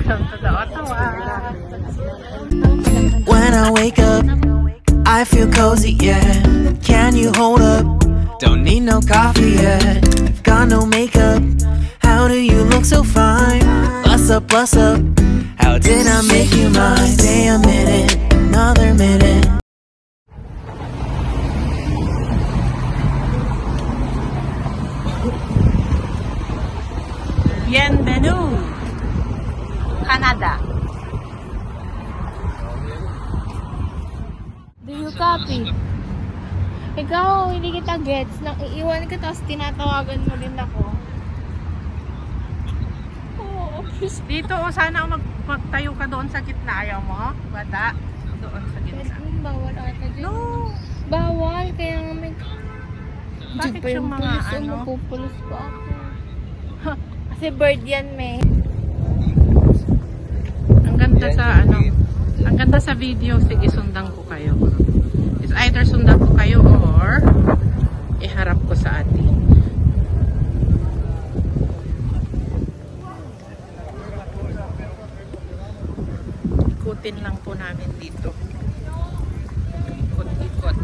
Welcome to the Ottawa. When I wake up, I feel cozy, yeah. Can you hold up? Don't need no coffee yet. Got no makeup. How do you look so fine? Bust up, bust up. How did I make you mine? Stay a minute, another minute. Bienvenue, Canada. Do you copy? Ikaw, hindi kita gets. Nang iiwan ka tapos tinatawagan mo din ako. Oo, please. Dito o sana magtayo ka doon sa gitna. Ayaw mo? Bata? Doon sa gitna. Bawal ata dyan. No! Bawal, kaya nga may... Bakit Diba yung mga pulis, ano? Mapupulis pa ako. Kasi bird yan, may. Ang ganda sa ano, ang ganda sa video. Sige, sundan ko kayo. It's either sundan ko kayo or iharap ko sa atin. Ikutin lang po namin dito. Ikot-ikot.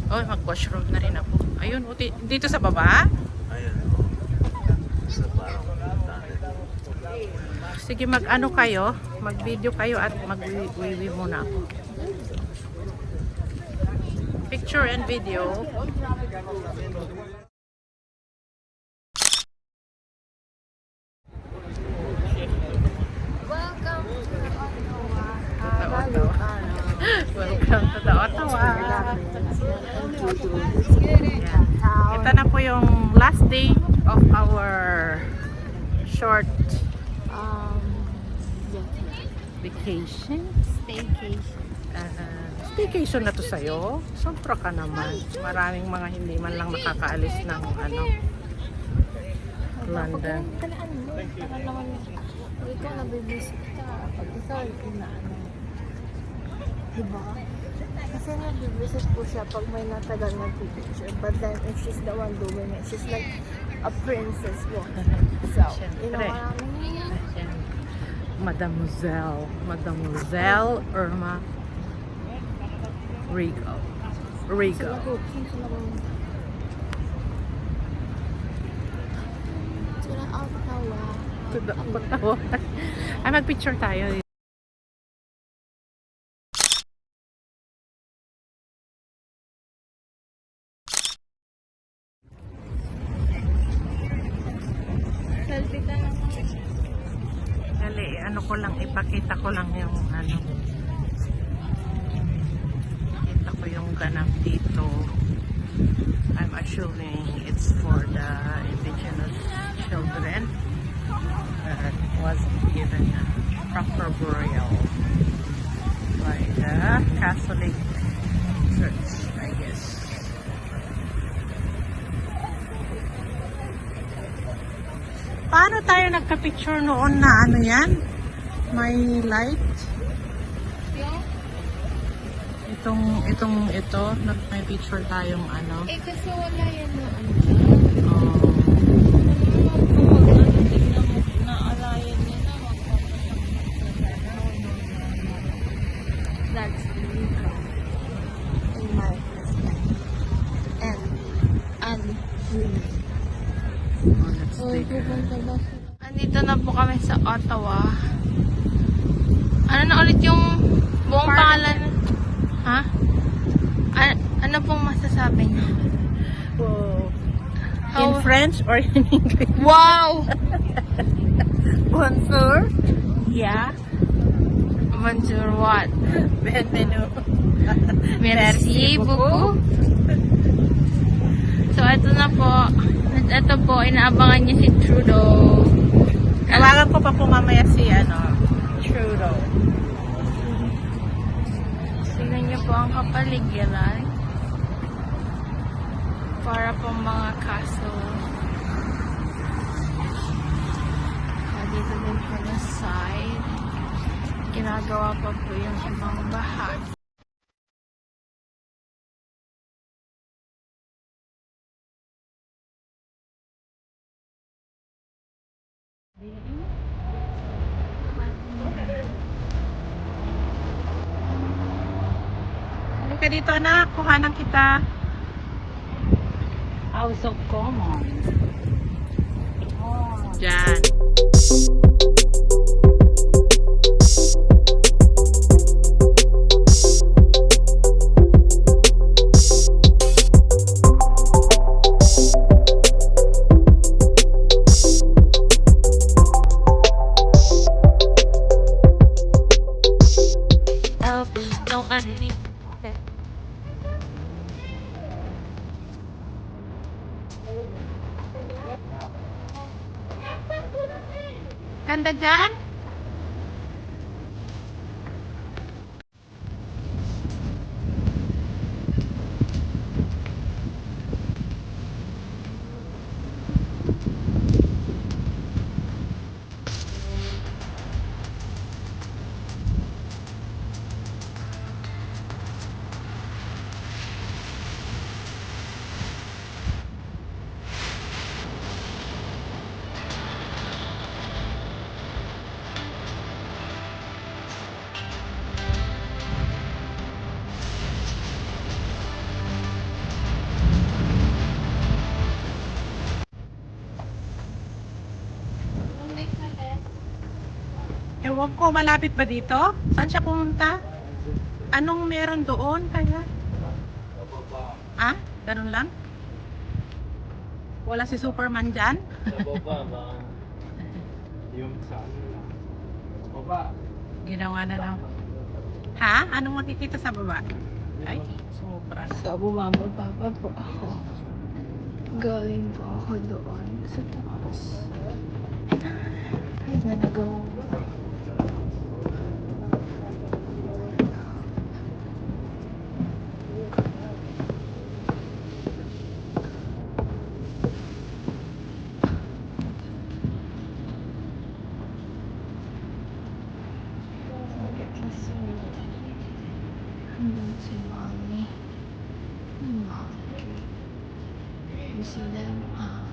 Oh, mag-washroom na rin ako. Ayun, dito sa baba? Sige, mag-ano kayo, mag-video kayo at mag-wiwi muna ako. Picture and video. Welcome to Ottawa. Welcome to the Ottawa. Ito na po yung last day of our short vacation. Staycation na to sa'yo. Sobra ka naman. Maraming mga hindi man lang nakakaalis ng ano, London. Talaan mo. Para naman, pag ikaw nabibisit ka, pag ikaw inaano. Diba? Kasi nabibisit po siya pag may natagal na picture. But then, if she's the one doing it, she's like a princess po. So, you know, Mademoiselle Irma Rigo. Sila Ottawa. Ay, mag-picture tayo. Selfie ka lang. Dali, ano ko lang, ipakita ko lang yung ano. Ipakita ko yung ganap dito. I'm assuming it's for the indigenous children that was given a proper burial by the Catholic Church, I guess. Paano tayo nagka-picture noon na ano yan? May light? Ito, may picture tayong ano. Eh, kasi wala yan na ano. Naalayan niya na That's illegal. In my perspective. And Let's take a... andito na po kami sa Ottawa. Ano na ulit yung buong pangalan? Ha? Ano pong masasabi niyo? In French or in English? Wow! Bonjour. Yeah. Bonjour what? Bienvenue. Merci beaucoup. So, ito na po. Ito po, inaabangan niya si Trudeau. Tawagan ko pa po mamaya si ano, Trudeau. Tingnan niyo po ang kapaligiran. Para po mga castle. Dito din po na side. Ginagawa pa po yung ibang bahay. Halika dito anak, kuhanan kita. House of Commons. Diyan. Ganda dyan? Ewan ko, malapit ba dito? Saan siya pumunta? Anong meron doon kaya? Ah? Ganun lang? Wala si Superman dyan? Yung sa baba. Ginawa na lang. Ha? Anong makikita sa baba? Ay, sobra. So, bumababa pa po ako. Galing po ako doon sa taas. Ay, nagawa ko. Sakit sa sulit. Hanggang si Mami. Mami. Si Lemma.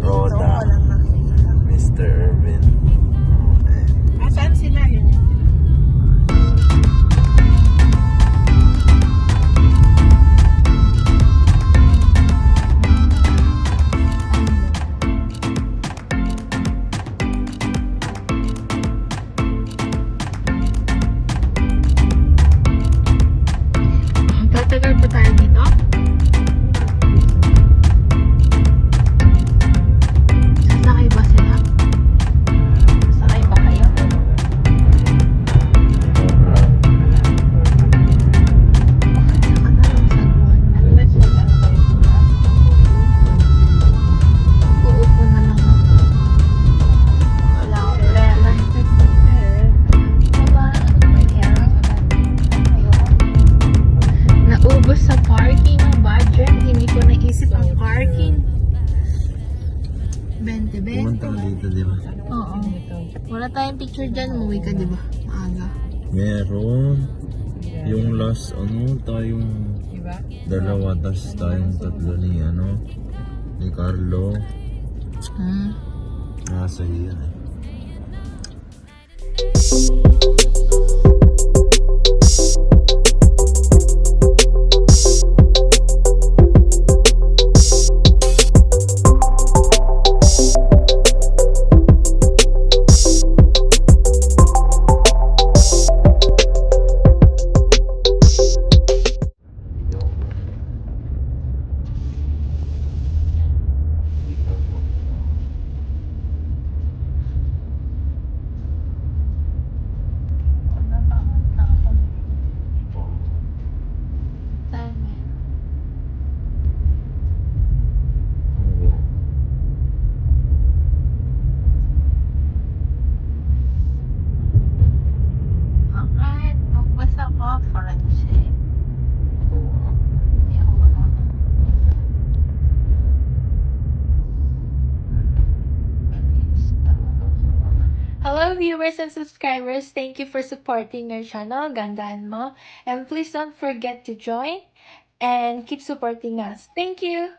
Roda. Mr. Irvin. 20, 20. Pumunta ka dito, di ba? Oo. Wala tayong picture dyan. Umuwi ka, di ba? Maaga. Meron. Yung last, tayong dalawa, tas tayong tatlo ni Carlo. Nasa iyo yan eh. Alright. Magbasa ko. Forensic. Hindi ako marunong. Hello viewers and subscribers, thank you for supporting our channel, Gandaan Mo. And please don't forget to join and keep supporting us. Thank you!